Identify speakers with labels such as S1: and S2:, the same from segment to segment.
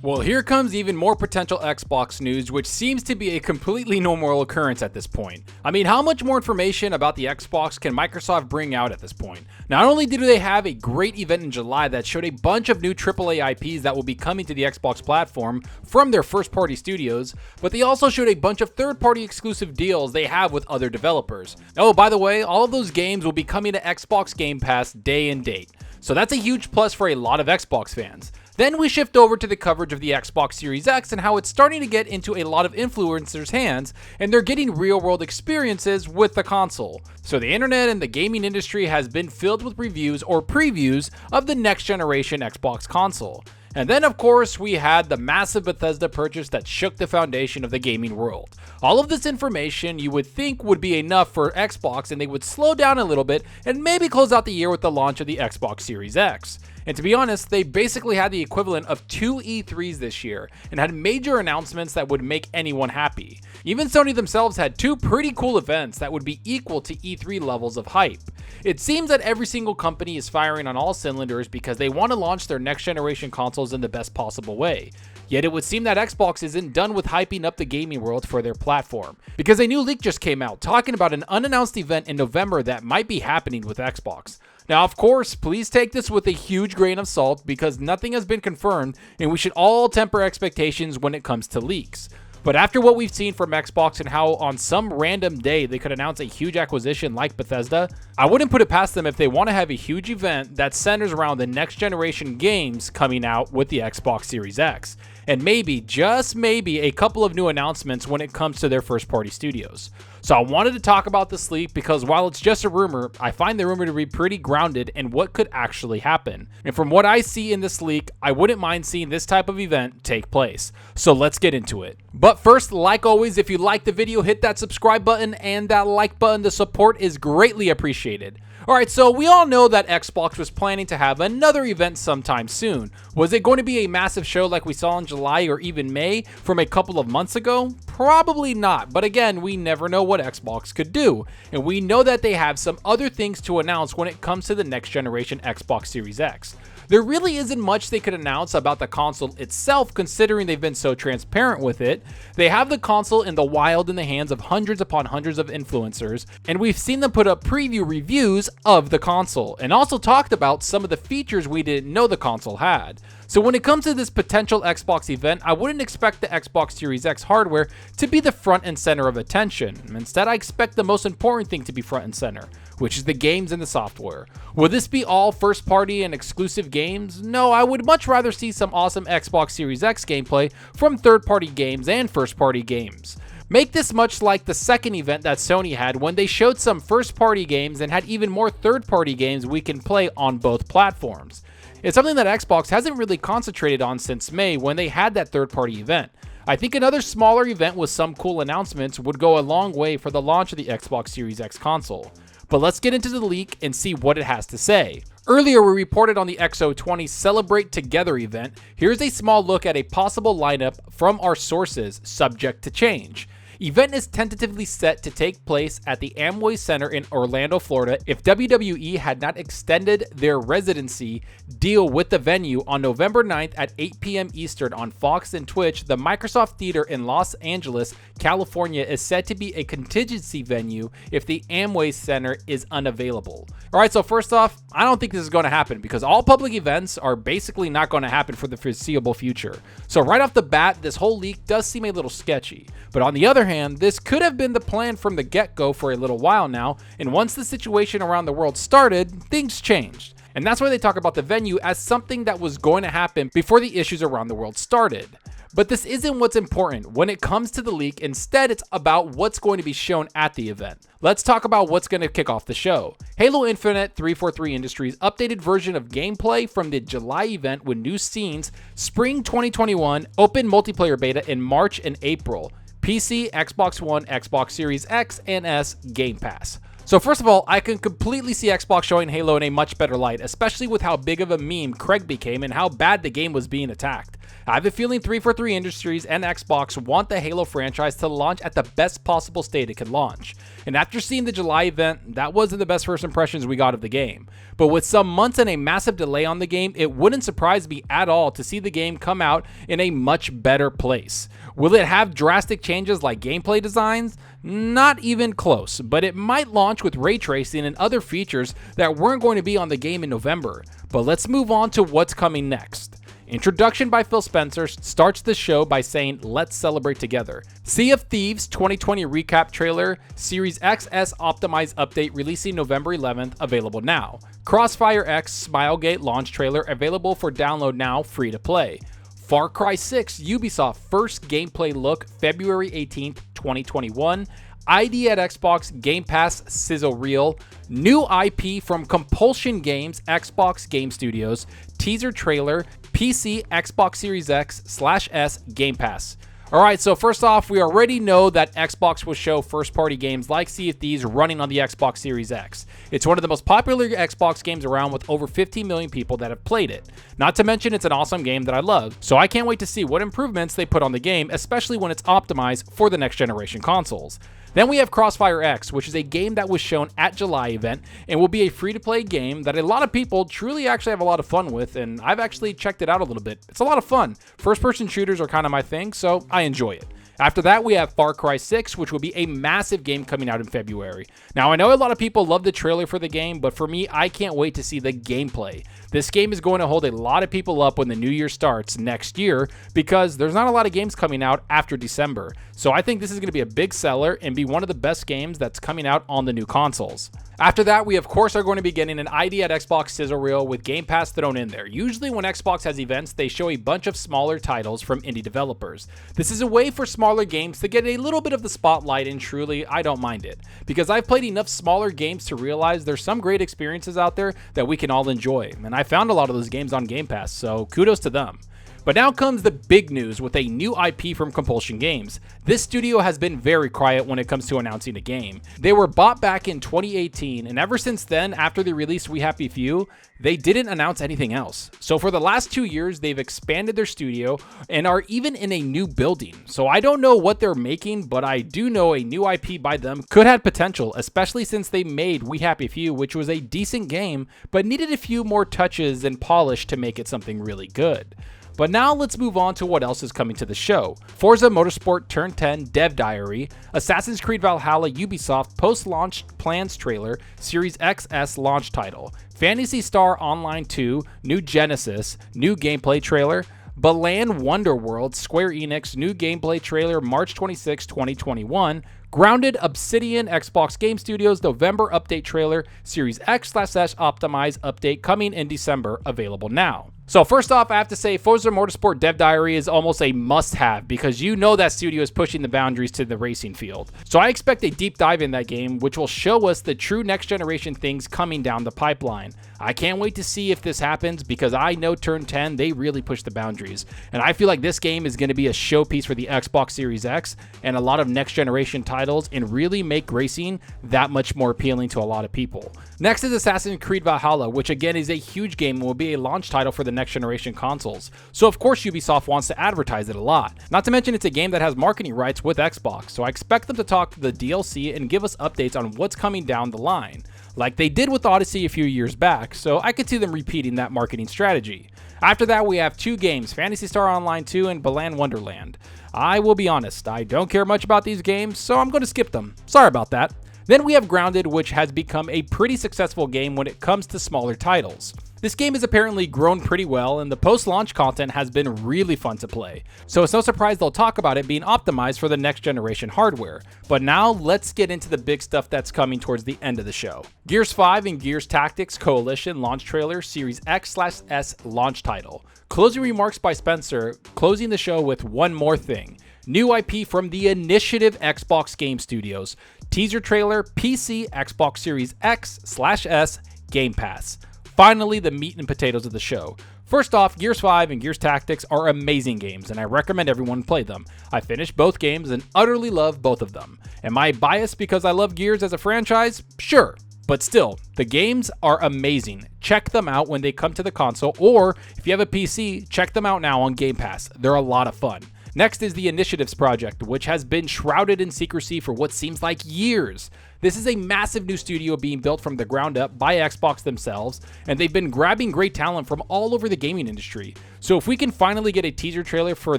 S1: Well, here comes even more potential Xbox news, which seems to be a completely normal occurrence at this point. I mean, how much more information about the Xbox can Microsoft bring out at this point? Not only do they have a great event in July that showed a bunch of new AAA IPs that will be coming to the Xbox platform from their first-party studios, but they also showed a bunch of third-party exclusive deals they have with other developers. Oh, by the way, all of those games will be coming to Xbox Game Pass day and date. So that's a huge plus for a lot of Xbox fans. Then we shift over to the coverage of the Xbox Series X and how it's starting to get into a lot of influencers' hands, and they're getting real-world experiences with the console. So the internet and the gaming industry has been filled with reviews or previews of the next-generation Xbox console. And then, of course, we had the massive Bethesda purchase that shook the foundation of the gaming world. All of this information you would think would be enough for Xbox, and they would slow down a little bit and maybe close out the year with the launch of the Xbox Series X. And to be honest, they basically had the equivalent of 2 E3s this year and had major announcements that would make anyone happy. Even Sony themselves had 2 pretty cool events that would be equal to E3 levels of hype. It seems that every single company is firing on all cylinders because they want to launch their next generation consoles in the best possible way. Yet it would seem that Xbox isn't done with hyping up the gaming world for their platform, because a new leak just came out talking about an unannounced event in November that might be happening with Xbox. Now, of course, please take this with a huge grain of salt because nothing has been confirmed and we should all temper expectations when it comes to leaks. But after what we've seen from Xbox and how on some random day they could announce a huge acquisition like Bethesda, I wouldn't put it past them if they want to have a huge event that centers around the next generation games coming out with the Xbox Series X. And maybe, just maybe, a couple of new announcements when it comes to their first-party studios. So I wanted to talk about this leak because while it's just a rumor, I find the rumor to be pretty grounded in what could actually happen. And from what I see in this leak, I wouldn't mind seeing this type of event take place. So let's get into it. But first, like always, if you like the video, hit that subscribe button and that like button. The support is greatly appreciated. Alright, so we all know that Xbox was planning to have another event sometime soon. Was it going to be a massive show like we saw in July or even May from a couple of months ago? Probably not, but again, we never know what Xbox could do. And we know that they have some other things to announce when it comes to the next generation Xbox Series X. There really isn't much they could announce about the console itself considering they've been so transparent with it. They have the console in the wild in the hands of hundreds upon hundreds of influencers, and we've seen them put up preview reviews of the console, and also talked about some of the features we didn't know the console had. So when it comes to this potential Xbox event, I wouldn't expect the Xbox Series X hardware to be the front and center of attention. Instead, I expect the most important thing to be front and center, which is the games and the software. Will this be all first party and exclusive games? No, I would much rather see some awesome Xbox Series X gameplay from third party games and first party games. Make this much like the second event that Sony had when they showed some first party games and had even more third party games we can play on both platforms. It's something that Xbox hasn't really concentrated on since May when they had that third party event. I think another smaller event with some cool announcements would go a long way for the launch of the Xbox Series X console. But let's get into the leak and see what it has to say. Earlier, we reported on the XO20 Celebrate Together event. Here's a small look at a possible lineup from our sources, subject to change. Event is tentatively set to take place at the Amway Center in Orlando, Florida if WWE had not extended their residency deal with the venue on November 9th at 8 p.m. Eastern on Fox and Twitch. The Microsoft Theater in Los Angeles, California is said to be a contingency venue if the Amway Center is unavailable. Alright, so first off, I don't think this is going to happen because all public events are basically not going to happen for the foreseeable future. So right off the bat, this whole leak does seem a little sketchy. But on the other hand, this could have been the plan from the get-go for a little while now, and once the situation around the world started, things changed. And that's why they talk about the venue as something that was going to happen before the issues around the world started. But this isn't what's important when it comes to the leak. Instead, it's about what's going to be shown at the event. Let's talk about what's going to kick off the show. Halo Infinite 343 Industries updated version of gameplay from the July event with new scenes, Spring 2021, open multiplayer beta in March and April, PC, Xbox One, Xbox Series X and S, Game Pass. So first of all, I can completely see Xbox showing Halo in a much better light, especially with how big of a meme Craig became and how bad the game was being attacked. I have a feeling 343 Industries and Xbox want the Halo franchise to launch at the best possible state it can launch. And after seeing the July event, that wasn't the best first impressions we got of the game. But with some months and a massive delay on the game, it wouldn't surprise me at all to see the game come out in a much better place. Will it have drastic changes like gameplay designs? Not even close, but it might launch with ray tracing and other features that weren't going to be on the game in November. But let's move on to what's coming next. Introduction by Phil Spencer starts the show by saying, "Let's celebrate together." Sea of Thieves 2020 recap trailer, Series XS optimized update releasing November 11th, available now. Crossfire X Smilegate launch trailer available for download now, free to play. Far Cry 6 Ubisoft first gameplay look, February 18th, 2021. ID at Xbox Game Pass sizzle reel. New IP from Compulsion Games, Xbox Game Studios. Teaser trailer, PC, Xbox Series X/S Game Pass. Alright, so first off, we already know that Xbox will show first-party games like Sea of Thieves running on the Xbox Series X. It's one of the most popular Xbox games around with over 15 million people that have played it. Not to mention it's an awesome game that I love, so I can't wait to see what improvements they put on the game, especially when it's optimized for the next generation consoles. Then we have Crossfire X, which is a game that was shown at July event and will be a free-to-play game that a lot of people truly actually have a lot of fun with, and I've actually checked it out a little bit. It's a lot of fun. First-person shooters are kind of my thing, so I enjoy it. After that, we have Far Cry 6, which will be a massive game coming out in February. Now, I know a lot of people love the trailer for the game, but for me, I can't wait to see the gameplay. This game is going to hold a lot of people up when the new year starts next year because there's not a lot of games coming out after December. So I think this is going to be a big seller and be one of the best games that's coming out on the new consoles. After that, we of course are going to be getting an ID at Xbox sizzle reel with Game Pass thrown in there. Usually when Xbox has events, they show a bunch of smaller titles from indie developers. This is a way for smaller games to get a little bit of the spotlight, and truly, I don't mind it. Because I've played enough smaller games to realize there's some great experiences out there that we can all enjoy. And I found a lot of those games on Game Pass, so kudos to them. But now comes the big news with a new IP from Compulsion Games. This studio has been very quiet when it comes to announcing a game. They were bought back in 2018, and ever since then, after they released We Happy Few, they didn't announce anything else. So for the last 2 years, they've expanded their studio and are even in a new building. So I don't know what they're making, but I do know a new IP by them could have potential, especially since they made We Happy Few, which was a decent game, but needed a few more touches and polish to make it something really good. But now let's move on to what else is coming to the show. Forza Motorsport Turn 10 Dev Diary, Assassin's Creed Valhalla Ubisoft post-launch plans trailer, Series XS launch title, Phantasy Star Online 2, new Genesis, new gameplay trailer, Balan Wonderworld Square Enix new gameplay trailer March 26, 2021, Grounded Obsidian Xbox Game Studios November update trailer, Series X/S optimized update coming in December, available now. So first off, I have to say Forza Motorsport Dev Diary is almost a must-have because you know that studio is pushing the boundaries to the racing field. So I expect a deep dive in that game, which will show us the true next-generation things coming down the pipeline. I can't wait to see if this happens because I know Turn 10, they really push the boundaries. And I feel like this game is going to be a showpiece for the Xbox Series X and a lot of next-generation titles and really make racing that much more appealing to a lot of people. Next is Assassin's Creed Valhalla, which again is a huge game and will be a launch title for the next generation consoles. So of course Ubisoft wants to advertise it a lot. Not to mention it's a game that has marketing rights with Xbox, so I expect them to talk to the DLC and give us updates on what's coming down the line, like they did with Odyssey a few years back, so I could see them repeating that marketing strategy. After that, we have two games, Phantasy Star Online 2 and Balan Wonderland. I will be honest, I don't care much about these games, so I'm going to skip them. Sorry about that. Then we have Grounded, which has become a pretty successful game when it comes to smaller titles. This game has apparently grown pretty well, and the post-launch content has been really fun to play. So it's no surprise they'll talk about it being optimized for the next generation hardware. But now let's get into the big stuff that's coming towards the end of the show. Gears 5 and Gears Tactics Coalition launch trailer, Series X/S launch title. Closing remarks by Spencer, closing the show with one more thing. New IP from the Initiative Xbox Game Studios. Teaser trailer, PC, Xbox Series X/S, Game Pass. Finally, the meat and potatoes of the show. First off, Gears 5 and Gears Tactics are amazing games, and I recommend everyone play them. I finished both games and utterly love both of them. Am I biased because I love Gears as a franchise? Sure. But still, the games are amazing. Check them out when they come to the console, or if you have a PC, check them out now on Game Pass. They're a lot of fun. Next is the Initiatives project, which has been shrouded in secrecy for what seems like years. This is a massive new studio being built from the ground up by Xbox themselves, and they've been grabbing great talent from all over the gaming industry. So if we can finally get a teaser trailer for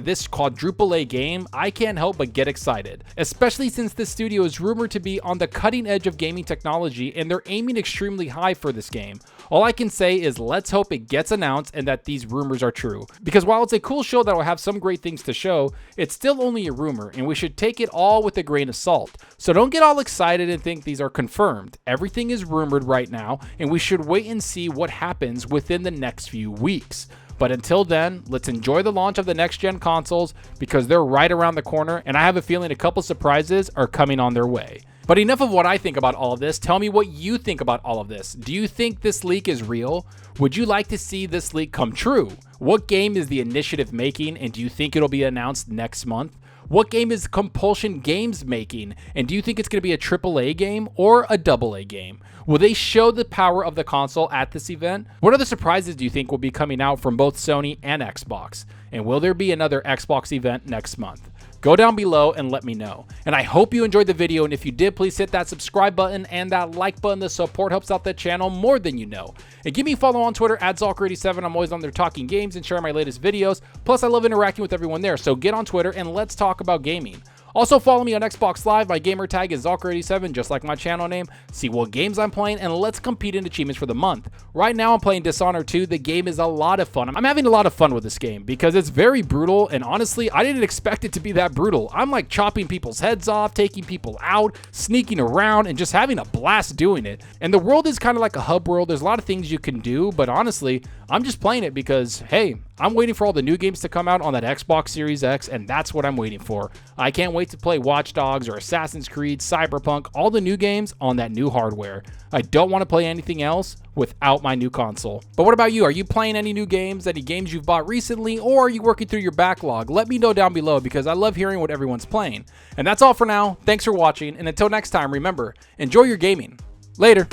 S1: this quadruple A game, I can't help but get excited, especially since this studio is rumored to be on the cutting edge of gaming technology and they're aiming extremely high for this game. All I can say is let's hope it gets announced and that these rumors are true, because while it's a cool show that will have some great things to show, it's still only a rumor and we should take it all with a grain of salt. So don't get all excited and think these are confirmed. Everything is rumored right now and we should wait and see what happens within the next few weeks. But until then, let's enjoy the launch of the next-gen consoles because they're right around the corner and I have a feeling a couple surprises are coming on their way. But enough of what I think about all of this. Tell me what you think about all of this. Do you think this leak is real? Would you like to see this leak come true? What game is the Initiative making and do you think it'll be announced next month? What game is Compulsion Games making? And do you think it's going to be a AAA game or a AA game? Will they show the power of the console at this event? What other surprises do you think will be coming out from both Sony and Xbox? And will there be another Xbox event next month? Go down below and let me know. And I hope you enjoyed the video, and if you did, please hit that subscribe button and that like button. The support helps out the channel more than you know. And give me a follow on Twitter at Zalker87. I'm always on there talking games and sharing my latest videos. Plus, I love interacting with everyone there, so get on Twitter and let's talk about gaming. Also, follow me on Xbox Live. My gamer tag is Zalker87, just like my channel name. See what games I'm playing, and let's compete in achievements for the month. Right now, I'm playing Dishonored 2. The game is a lot of fun. I'm having a lot of fun with this game because it's very brutal, and honestly, I didn't expect it to be that brutal. I'm like chopping people's heads off, taking people out, sneaking around, and just having a blast doing it. And the world is kind of like a hub world. There's a lot of things you can do, but honestly, I'm just playing it because, hey, I'm waiting for all the new games to come out on that Xbox Series X, and that's what I'm waiting for. I can't wait to play Watch Dogs or Assassin's Creed, Cyberpunk, all the new games on that new hardware. I don't want to play anything else without my new console. But what about you? Are you playing any new games, any games you've bought recently, or are you working through your backlog? Let me know down below because I love hearing what everyone's playing. And that's all for now. Thanks for watching, and until next time, remember, enjoy your gaming. Later.